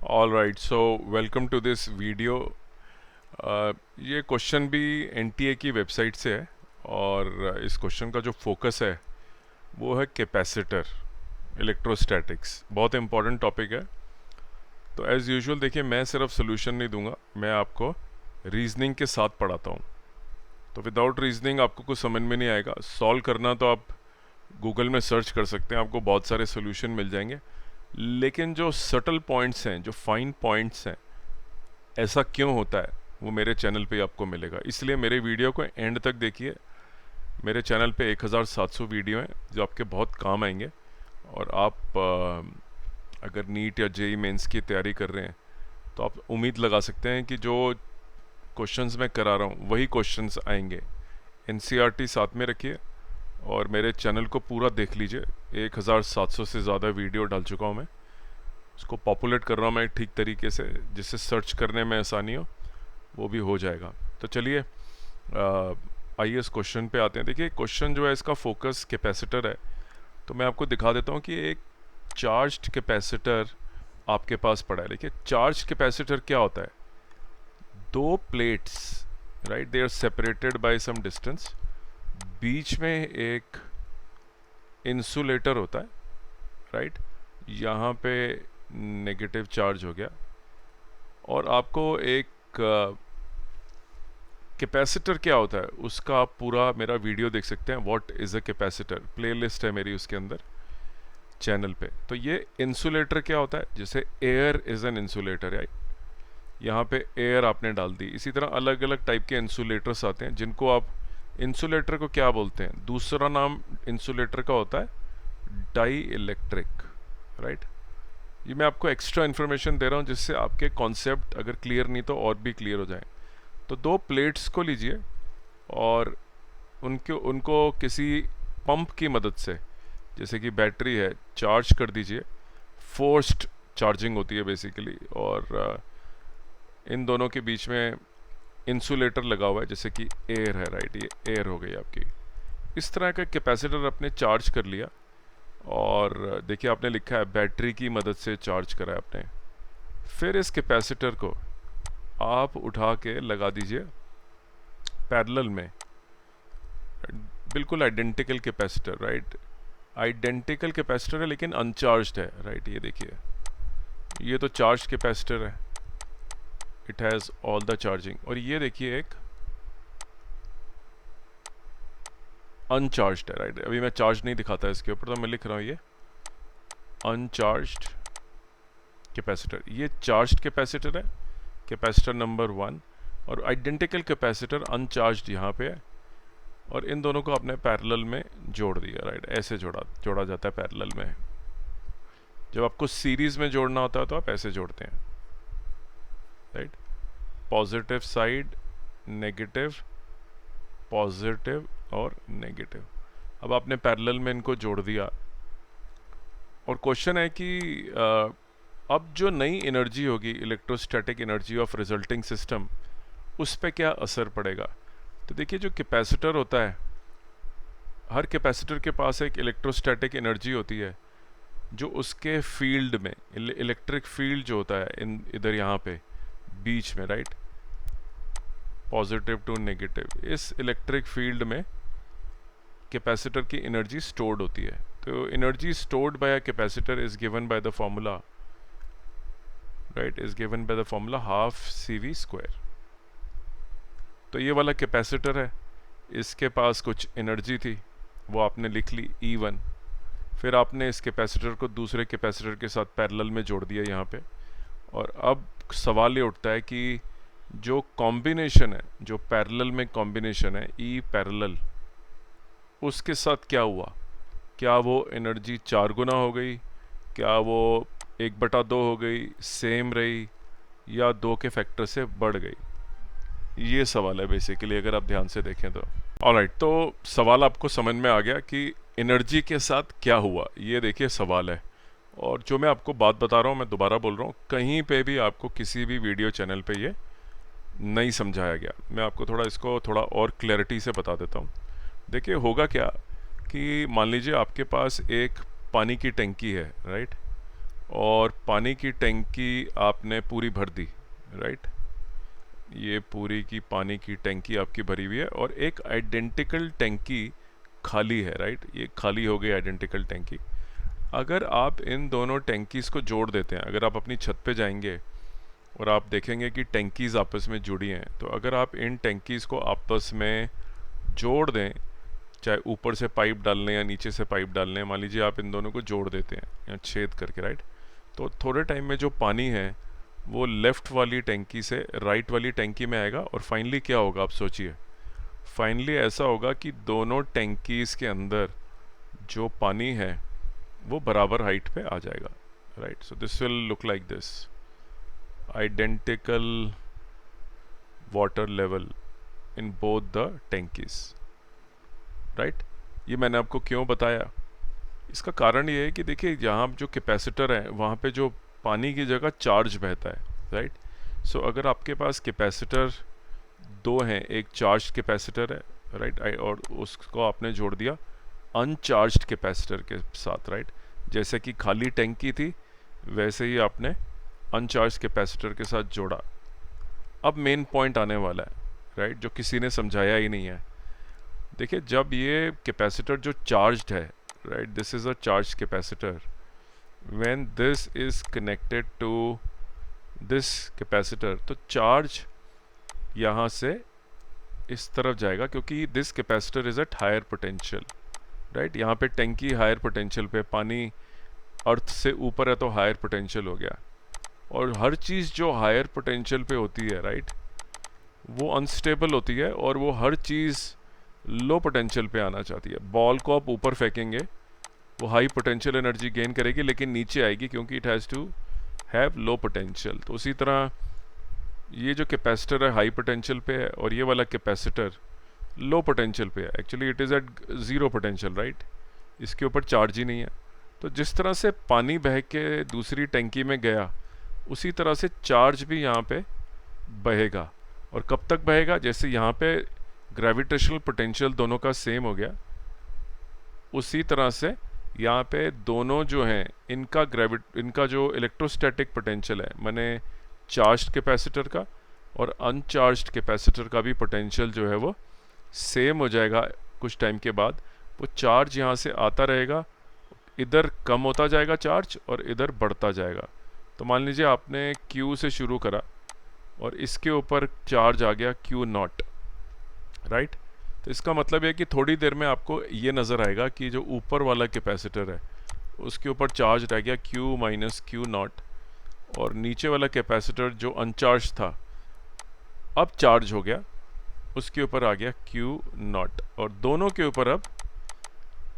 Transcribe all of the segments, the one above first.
All right, so welcome to this video. ये question भी NTA की वेबसाइट से है और इस क्वेश्चन का जो फोकस है वो है कैपेसिटर, इलेक्ट्रोस्टैटिक्स। बहुत इंपॉर्टेंट टॉपिक है। तो एज़ यूजुअल देखिए, मैं सिर्फ सोल्यूशन नहीं दूंगा, मैं आपको रीजनिंग के साथ पढ़ाता हूँ। तो विदाउट रीजनिंग आपको कुछ समझ में नहीं आएगा। सॉल्व करना तो आप गूगल में सर्च कर सकते हैं, आपको बहुत सारे सोल्यूशन मिल जाएंगे। लेकिन जो सटल पॉइंट्स हैं, जो फाइन पॉइंट्स हैं, ऐसा क्यों होता है, वो मेरे चैनल पे आपको मिलेगा। इसलिए मेरे वीडियो को एंड तक देखिए। मेरे चैनल पे 1700 वीडियो हैं जो आपके बहुत काम आएंगे। और आप अगर नीट या जेई मेंस की तैयारी कर रहे हैं तो आप उम्मीद लगा सकते हैं कि जो क्वेश्चंस मैं करा रहा हूँ वही क्वेश्चंस आएंगे। एनसीईआरटी साथ में रखिए और मेरे चैनल को पूरा देख लीजिए। 1700 से ज़्यादा वीडियो डाल चुका हूँ मैं। उसको पॉपुलेट कर रहा हूँ मैं ठीक तरीके से, जिससे सर्च करने में आसानी हो, वो भी हो जाएगा। तो चलिए आइए इस क्वेश्चन पे आते हैं। देखिए, क्वेश्चन जो है इसका फोकस कैपेसिटर है। तो मैं आपको दिखा देता हूँ कि एक चार्ज्ड कैपेसिटर आपके पास पड़ा है। देखिए, चार्ज कैपेसिटर क्या होता है? दो plates, right, they are separated by some distance. बीच में एक इंसुलेटर होता है, राइट। यहाँ पे नेगेटिव चार्ज हो गया और आपको एक कैपेसिटर क्या होता है उसका आप पूरा मेरा वीडियो देख सकते हैं। What is a capacitor, playlist है मेरी उसके अंदर चैनल पे। तो ये इंसुलेटर क्या होता है? जैसे air is an insulator, right. यहाँ पे एयर आपने डाल दी। इसी तरह अलग अलग टाइप के इंसुलेटर्स आते हैं जिनको आप, इंसुलेटर को क्या बोलते हैं? दूसरा नाम इंसुलेटर का होता है डाई इलेक्ट्रिक, राइट। ये मैं आपको एक्स्ट्रा इन्फॉर्मेशन दे रहा हूँ जिससे आपके कॉन्सेप्ट अगर क्लियर नहीं तो और भी क्लियर हो जाए। तो दो प्लेट्स को लीजिए और उनको किसी पंप की मदद से, जैसे कि बैटरी है, चार्ज कर दीजिए। फोर्स्ड चार्जिंग होती है बेसिकली। और इन दोनों के बीच में इंसुलेटर लगा हुआ है, जैसे कि एयर है, राइट। ये एयर हो गई आपकी। इस तरह का कैपेसिटर आपने चार्ज कर लिया और देखिए आपने लिखा है बैटरी की मदद से चार्ज करा है आपने। फिर इस कैपेसिटर को आप उठा के लगा दीजिए पैरेलल में। बिल्कुल identical capacitor, right. Identical capacitor है लेकिन अनचार्ज्ड है, राइट। ये देखिए, ये तो चार्ज कैपेसिटर है, it has all the charging. और ये देखिए एक अनचार्ज्ड है, राइट। अभी मैं चार्ज नहीं दिखाता इसके ऊपर, तो मैं लिख रहा हूँ ये अनचार्ज्ड कैपेसिटर। ये चार्ज्ड कैपेसिटर है, कैपेसिटर नंबर 1। और आइडेंटिकल कैपेसिटर अनचार्ज्ड यहाँ पे है। और इन दोनों को आपने पैरेलल में जोड़ दिया, राइट। ऐसे जोड़ा जाता है पैरेलल में। जब आपको सीरीज में जोड़ना होता है तो आप ऐसे जोड़ते हैं, right. Positive side, negative, positive और नेगेटिव। अब आपने पैरेलल में इनको जोड़ दिया और क्वेश्चन है कि अब जो नई एनर्जी होगी, electrostatic energy of resulting system, उस पर क्या असर पड़ेगा? तो देखिए, जो कैपेसिटर होता है, हर कैपेसिटर के पास एक इलेक्ट्रोस्टैटिक एनर्जी होती है जो उसके फील्ड में, इलेक्ट्रिक फील्ड जो होता है इधर यहाँ पे बीच में, राइट, पॉजिटिव टू नेगेटिव, इस इलेक्ट्रिक फील्ड में कैपेसिटर की एनर्जी स्टोर्ड होती है। तो energy stored bye a capacitor is given by the formula, right, is given by the formula half CV square. तो ये वाला कैपेसिटर है, इसके पास कुछ एनर्जी थी, वो आपने लिख ली E1। फिर आपने इस कैपेसिटर को दूसरे कैपेसिटर के साथ पैरेलल में जोड़ दिया यहाँ पे। और अब सवाल ये उठता है कि जो कॉम्बिनेशन है, जो पैरेलल में कॉम्बिनेशन है E पैरेलल, उसके साथ क्या हुआ? क्या वो एनर्जी 4 गुना हो गई? क्या वो 1/2 हो गई, सेम रही, या 2 के फैक्टर से बढ़ गई? ये सवाल है बेसिकली, अगर आप ध्यान से देखें तो। ऑलराइट, तो सवाल आपको समझ में आ गया कि एनर्जी के साथ क्या हुआ। ये देखिए सवाल है। और जो मैं आपको बात बता रहा हूँ, मैं दोबारा बोल रहा हूँ, कहीं पे भी आपको किसी भी वीडियो चैनल पे ये नहीं समझाया गया। मैं आपको इसको थोड़ा और क्लैरिटी से बता देता हूँ। देखिए, होगा क्या कि मान लीजिए आपके पास एक पानी की टंकी है, राइट। और पानी की टंकी आपने पूरी भर दी, राइट। ये पूरी की पानी की टंकी आपकी भरी हुई है और एक आइडेंटिकल टंकी खाली है, राइट। ये खाली हो गई आइडेंटिकल टंकी। अगर आप इन दोनों टंकीज़ को जोड़ देते हैं, अगर आप अपनी छत पे जाएंगे और आप देखेंगे कि टंकीज़ आपस में जुड़ी हैं, तो अगर आप इन टंकीज़ को आपस में जोड़ दें, चाहे ऊपर से पाइप डाल लें या नीचे से पाइप डाल लें, मान लीजिए आप इन दोनों को जोड़ देते हैं या छेद करके, राइट, तो थोड़े टाइम में जो पानी है वो लेफ़्ट वाली टंकी से राइट वाली टंकी में आएगा और फाइनली क्या होगा आप सोचिए। फाइनली ऐसा होगा कि दोनों टंकीज़ के अंदर जो पानी है वो बराबर हाइट पे आ जाएगा, right. So this will look like this, identical water level in both the टंकीज़, राइट। ये मैंने आपको क्यों बताया, इसका कारण ये है कि देखिए यहाँ जो कैपेसिटर है वहाँ पे जो पानी की जगह चार्ज बहता है, राइट। सो अगर आपके पास कैपेसिटर दो हैं, एक चार्ज कैपेसिटर है, राइट, और उसको आपने जोड़ दिया अनचार्ज्ड कैपेसिटर के साथ, राइट। जैसे कि खाली टंकी थी वैसे ही आपने अनचार्ज कैपेसिटर के साथ जोड़ा। अब मेन पॉइंट आने वाला है, राइट, जो किसी ने समझाया ही नहीं है। देखिए जब ये कैपेसिटर जो चार्ज्ड है, right, this is a charge capacitor, when this is connected to this capacitor, तो चार्ज यहाँ से इस तरफ जाएगा क्योंकि this capacitor is at higher potential, right. यहाँ पे टंकी हायर पोटेंशियल पे, पानी अर्थ से ऊपर है तो हायर पोटेंशियल हो गया। और हर चीज़ जो हायर पोटेंशियल पे होती है, राइट, वो अनस्टेबल होती है और वो हर चीज़ लो पोटेंशियल पे आना चाहती है। बॉल को आप ऊपर फेंकेंगे वो हाई पोटेंशियल एनर्जी गेन करेगी लेकिन नीचे आएगी क्योंकि it has to have low potential. तो उसी तरह ये जो कैपेसिटर है हाई पोटेंशियल पे है और ये वाला कैपेसिटर लो पोटेंशियल पे है। Actually it is at zero potential, right, इसके ऊपर चार्ज ही नहीं है। तो जिस तरह से पानी बह के दूसरी टंकी में गया उसी तरह से चार्ज भी यहाँ पे बहेगा। और कब तक बहेगा, जैसे यहाँ पे ग्रेविटेशनल पोटेंशियल दोनों का सेम हो गया, उसी तरह से यहाँ पे दोनों जो हैं इनका जो इलेक्ट्रोस्टैटिक पोटेंशियल है, माने चार्ज्ड कैपेसिटर का और अनचार्ज्ड कैपेसिटर का भी पोटेंशियल जो है वो सेम हो जाएगा। कुछ टाइम के बाद वो चार्ज यहाँ से आता रहेगा, इधर कम होता जाएगा चार्ज और इधर बढ़ता जाएगा। तो मान लीजिए आपने Q से शुरू करा और इसके ऊपर चार्ज आ गया Q0, राइट। तो इसका मतलब है कि थोड़ी देर में आपको ये नज़र आएगा कि जो ऊपर वाला कैपेसिटर है उसके ऊपर चार्ज रह गया Q माइनस Q0 और नीचे वाला कैपेसिटर जो अनचार्ज था अब चार्ज हो गया, उसके ऊपर आ गया Q0 और दोनों के ऊपर अब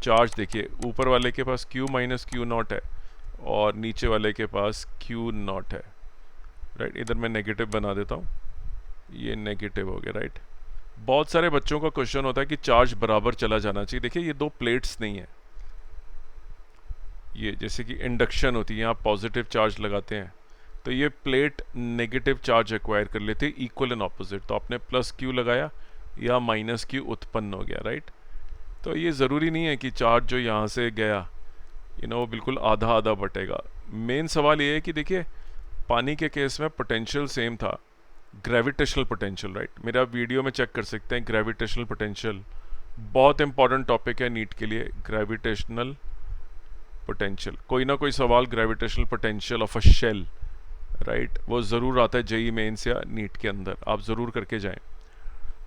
चार्ज देखिए, ऊपर वाले के पास Q माइनस Q0 है और नीचे वाले के पास Q0 है, राइट। इधर मैं नेगेटिव बना देता हूँ, ये नेगेटिव हो गया, राइट। बहुत सारे बच्चों का क्वेश्चन होता है कि चार्ज बराबर चला जाना चाहिए। देखिए ये दो प्लेट्स नहीं है, ये जैसे कि इंडक्शन होती है, आप पॉजिटिव चार्ज लगाते हैं तो ये प्लेट नेगेटिव चार्ज एक्वायर कर लेते हैं इक्वल एंड ऑपोजिट। तो आपने प्लस Q लगाया या माइनस Q उत्पन्न हो गया, राइट। तो ये ज़रूरी नहीं है कि चार्ज जो यहाँ से गया वो बिल्कुल आधा आधा बटेगा। मेन सवाल ये है कि देखिए पानी के केस में पोटेंशियल सेम था, ग्रेविटेशनल पोटेंशियल, राइट। मेरा वीडियो में चेक कर सकते हैं ग्रेविटेशनल पोटेंशियल, बहुत इंपॉर्टेंट टॉपिक है नीट के लिए, ग्रेविटेशनल पोटेंशियल। कोई ना कोई सवाल gravitational potential of a shell, right, वो ज़रूर आता है जेई मेंस या नीट के अंदर, आप ज़रूर करके जाएं।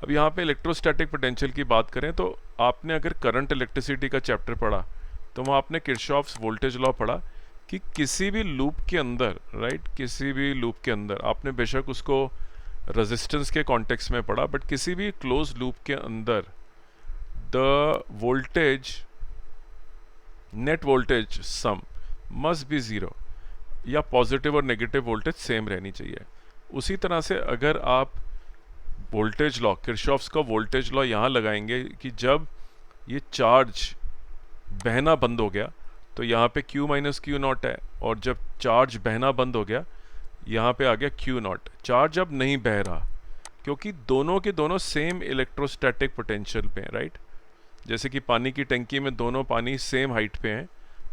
अब यहाँ पे इलेक्ट्रोस्टैटिक पोटेंशियल की बात करें तो आपने अगर करंट इलेक्ट्रिसिटी का चैप्टर पढ़ा तो वहाँ आपने किरचॉफ्स वोल्टेज लॉ पढ़ा कि किसी भी लूप के अंदर, राइट, किसी भी लूप के अंदर आपने बेशक उसको रेजिस्टेंस के कॉन्टेक्स्ट में पढ़ा, बट किसी भी क्लोज लूप के अंदर the voltage, net voltage sum must be zero, या पॉजिटिव और नेगेटिव वोल्टेज सेम रहनी चाहिए। उसी तरह से अगर आप वोल्टेज लॉ, किरचॉफ्स का वोल्टेज लॉ यहाँ लगाएंगे कि जब ये चार्ज बहना बंद हो गया तो यहाँ पे Q माइनस Q0 है और जब चार्ज बहना बंद हो गया यहाँ पे आ गया Q0, चार्ज अब नहीं बह रहा क्योंकि दोनों के दोनों सेम इलेक्ट्रोस्टैटिक पोटेंशियल पे हैं, राइट। जैसे कि पानी की टंकी में दोनों पानी सेम हाइट पे हैं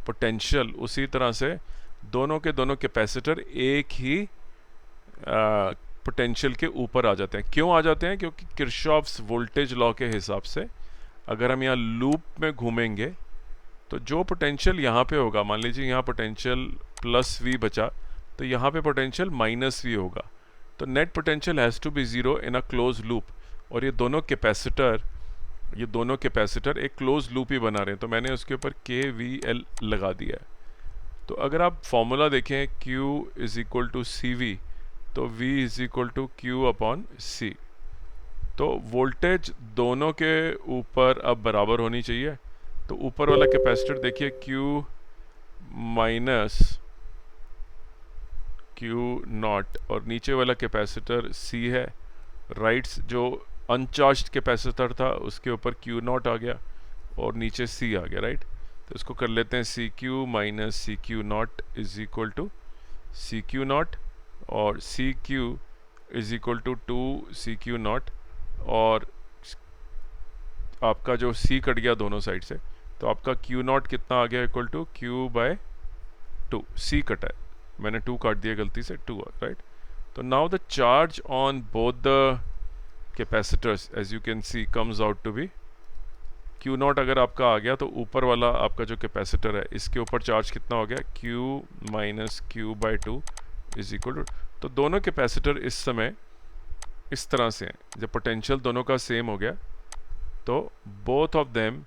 पोटेंशियल, उसी तरह से दोनों के दोनों कैपेसिटर एक ही पोटेंशियल के ऊपर आ जाते हैं। क्यों आ जाते हैं? क्योंकि किरचॉफ्स वोल्टेज लॉ के हिसाब से अगर हम यहाँ लूप में घूमेंगे तो जो पोटेंशियल यहाँ पे होगा, मान लीजिए यहाँ पोटेंशियल प्लस वी बचा, तो यहाँ पे पोटेंशियल माइनस वी होगा। तो net potential has to be zero in a close loop. और ये दोनों कैपेसिटर एक क्लोज लूप ही बना रहे हैं, तो मैंने उसके ऊपर KVL लगा दिया है। तो अगर आप फॉर्मूला देखें Q is equal to CV, तो V is equal to Q upon C। तो वोल्टेज दोनों के ऊपर अब बराबर होनी चाहिए। तो ऊपर वाला कैपेसिटर देखिए Q माइनस Q0, और नीचे वाला कैपेसिटर C है। राइट्स जो अनचार्ज्ड कैपेसिटर था उसके ऊपर Q0 आ गया और नीचे C आ गया, राइट। तो इसको कर लेते हैं CQ minus CQ0 is equal to CQ0, और CQ is equal to 2CQ0, और आपका जो C कट गया दोनों साइड से, तो आपका Q0 कितना आ गया? Equal to Q/2। C कटा है, मैंने 2 काट दिया गलती से, 2, राइट। तो now the charge on both the capacitors as you can see comes out to be Q0। अगर आपका आ गया तो ऊपर वाला आपका जो कैपेसिटर है इसके ऊपर चार्ज कितना हो गया? Q minus Q/2 is equal to. तो दोनों कैपेसिटर इस समय इस तरह से हैं, जब पोटेंशियल दोनों का सेम हो गया तो both of them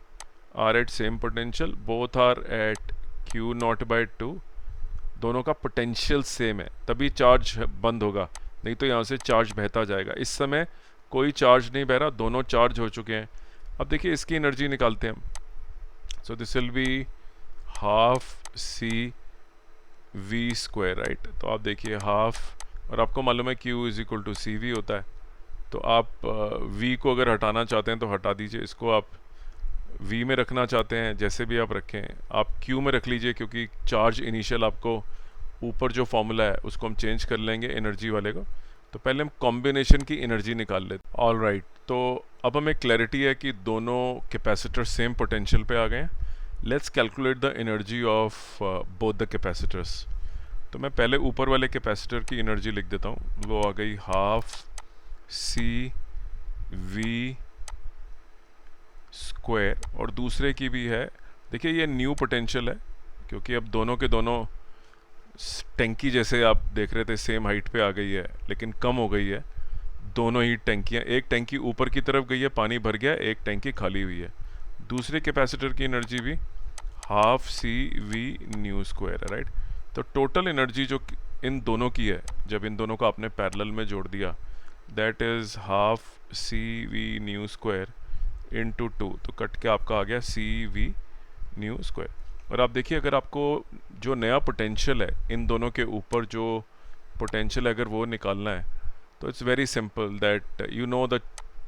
are at same potential, both are at Q0/2। दोनों का पोटेंशियल सेम है, तभी चार्ज बंद होगा, नहीं तो यहाँ से चार्ज बहता जाएगा। इस समय कोई चार्ज नहीं बह रहा, दोनों चार्ज हो चुके हैं। अब देखिए इसकी एनर्जी निकालते हैं हम। So this will be half CV², right. तो आप देखिए हाफ, और आपको मालूम है Q is equal to CV होता है। तो आप V को अगर हटाना चाहते हैं तो हटा दीजिए, इसको आप V में रखना चाहते हैं जैसे भी आप रखें, आप Q में रख लीजिए, क्योंकि चार्ज इनिशियल आपको ऊपर जो फॉर्मूला है उसको हम चेंज कर लेंगे एनर्जी वाले को। तो पहले हम कॉम्बिनेशन की एनर्जी निकाल लेते हैं। ऑल राइट, तो अब हमें क्लैरिटी है कि दोनों कैपेसिटर सेम पोटेंशियल पे आ गए हैं। Let's calculate the energy of both the capacitors. तो मैं पहले ऊपर वाले कैपेसिटर की एनर्जी लिख देता हूँ, वो आ गई हाफ CV², और दूसरे की भी है। देखिए ये न्यू पोटेंशियल है, क्योंकि अब दोनों के दोनों टैंकी जैसे आप देख रहे थे सेम हाइट पे आ गई है, लेकिन कम हो गई है। दोनों ही टैंकियाँ, एक टैंकी ऊपर की तरफ गई है, पानी भर गया, एक टैंकी खाली हुई है। दूसरे कैपेसिटर की एनर्जी भी हाफ CV² है, राइट। तो टोटल एनर्जी जो इन दोनों की है, जब इन दोनों को आपने पैरेलल में जोड़ दिया, that is half CV² into 2, तो कट के आपका आ गया CV²। और आप देखिए अगर आपको जो नया पोटेंशियल है इन दोनों के ऊपर जो पोटेंशियल अगर वो निकालना है, तो it's very simple that you know the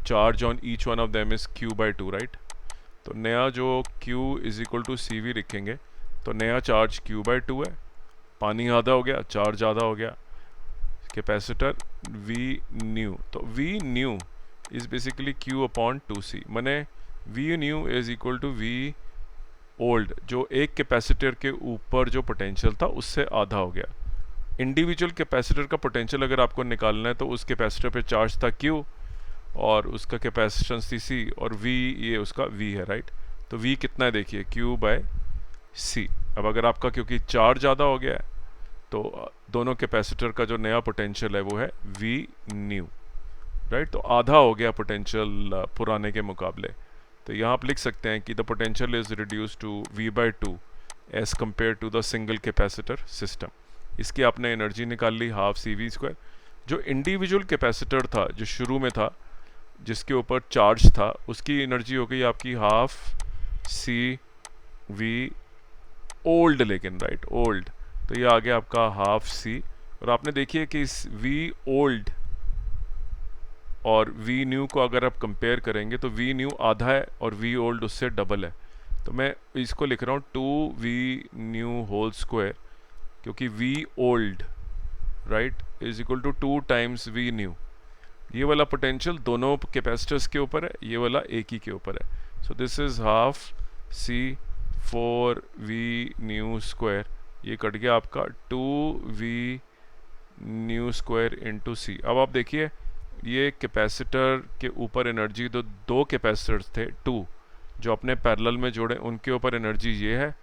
charge on each one of them is Q/2, right. तो नया जो Q is equal to CV लिखेंगे, तो नया चार्ज Q/2 है, पानी आधा हो गया, चार्ज आधा हो गया, कैपेसिटर V न्यू। तो V new is basically Q/2C, मैंने V new is equal to V old, जो एक कैपेसिटर के ऊपर जो पोटेंशियल था उससे आधा हो गया। इंडिविजुअल कैपेसिटर का पोटेंशियल अगर आपको निकालना है तो उस कैपेसिटर पे चार्ज था Q और उसका कैपेसिटेंस थी C, और V ये उसका V है, राइट। तो V कितना है देखिए, Q/C। अब अगर आपका क्योंकि चार्ज ज़्यादा हो गया है तो दोनों कैपेसिटर का जो नया पोटेंशियल है वो है V न्यू, राइट। तो आधा हो गया पोटेंशियल पुराने के मुकाबले। तो यहाँ आप लिख सकते हैं कि the potential is reduce to V/2 as compare to the single capacitor system. इसकी आपने एनर्जी निकाल ली हाफ CV²। जो इंडिविजुअल कैपेसिटर था जो शुरू में था जिसके ऊपर चार्ज था, उसकी एनर्जी हो गई आपकी हाफ CV ओल्ड, लेकिन राइट ओल्ड। तो ये आ गया आपका हाफ C, और आपने देखिए कि इस V ओल्ड और V न्यू को अगर आप कंपेयर करेंगे तो V न्यू आधा है और V ओल्ड उससे डबल है। तो मैं इसको लिख रहा हूँ 2V न्यू होल स्क्वायर, क्योंकि V old right is equal to 2 times V new. ये वाला पोटेंशियल दोनों कैपेसिटर्स के ऊपर है, ये वाला एक ही के ऊपर है। So this is half C 4V new square ये कट गया आपका 2v न्यू स्क्वायर इंटू सी। अब आप देखिए ये कैपेसिटर के ऊपर एनर्जी, तो दो कैपेसिटर्स थे, टू, जो अपने पैरेलल में जोड़े, उनके ऊपर एनर्जी ये है,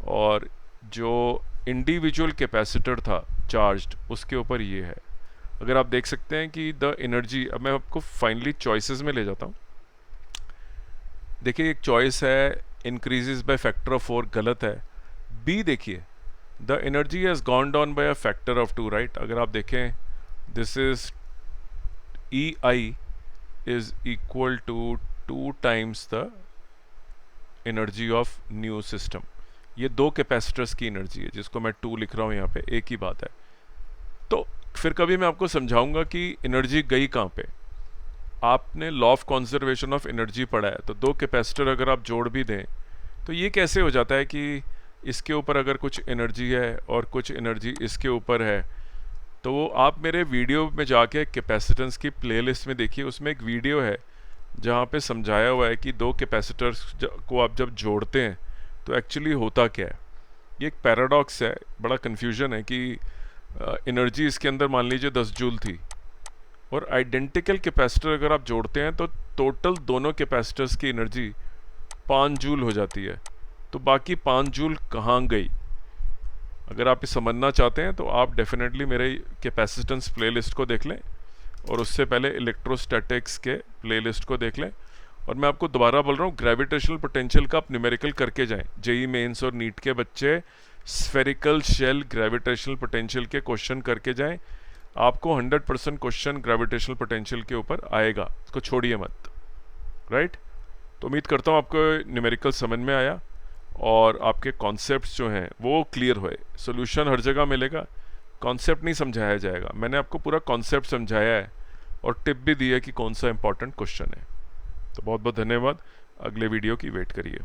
और जो इंडिविजुअल कैपेसिटर था चार्ज्ड, उसके ऊपर ये है। अगर आप देख सकते हैं कि द एनर्जी, अब मैं आपको फाइनली चॉइसेस में ले जाता हूँ। देखिए एक चॉइस है इंक्रीजेस बाय फैक्टर ऑफ 4, गलत है। बी देखिए, the energy has gone down by a factor of 2, right. अगर आप देखें this is E I is equal to 2 times the energy of new system. ये दो कैपेसिटर्स की एनर्जी है, जिसको मैं 2 लिख रहा हूँ यहाँ पे, एक ही बात है। तो फिर कभी मैं आपको समझाऊंगा कि एनर्जी गई कहाँ पे। आपने law of conservation of energy पढ़ा है, तो दो कैपेसिटर अगर आप जोड़ भी दें तो ये कैसे हो जाता है कि इसके ऊपर अगर कुछ एनर्जी है और कुछ एनर्जी इसके ऊपर है। तो वो आप मेरे वीडियो में जाके कैपेसिटेंस की प्लेलिस्ट में देखिए, उसमें एक वीडियो है जहाँ पे समझाया हुआ है कि दो कैपेसिटर्स को आप जब जोड़ते हैं तो एक्चुअली होता क्या है। ये एक पैराडॉक्स है, बड़ा कन्फ्यूजन है कि एनर्जी इसके अंदर मान लीजिए 10 जूल थी, और आइडेंटिकल कैपेसिटर अगर आप जोड़ते हैं तो टोटल दोनों कैपेसिटर्स की एनर्जी 5 जूल हो जाती है। तो बाकी 5 जूल कहाँ गई? अगर आप ये समझना चाहते हैं तो आप डेफिनेटली मेरे कैपेसिटेंस प्लेलिस्ट को देख लें, और उससे पहले इलेक्ट्रोस्टैटिक्स के प्लेलिस्ट को देख लें। और मैं आपको दोबारा बोल रहा हूँ, ग्रेविटेशनल पोटेंशियल का आप न्यूमेरिकल करके जाएं। जेई मेंस और नीट के बच्चे स्फेरिकल शेल ग्रेविटेशनल पोटेंशियल के क्वेश्चन करके जाएं, आपको 100% क्वेश्चन ग्रेविटेशनल पोटेंशियल के ऊपर आएगा, इसको छोड़िए मत, राइट। तो उम्मीद करता हूँ आपको न्यूमेरिकल समझ में आया और आपके कॉन्सेप्ट्स जो हैं वो क्लियर हुए। सोल्यूशन हर जगह मिलेगा, कॉन्सेप्ट नहीं समझाया जाएगा। मैंने आपको पूरा कॉन्सेप्ट समझाया है और टिप भी दी है कि कौन सा इंपॉर्टेंट क्वेश्चन है। तो बहुत बहुत धन्यवाद, अगले वीडियो की वेट करिए।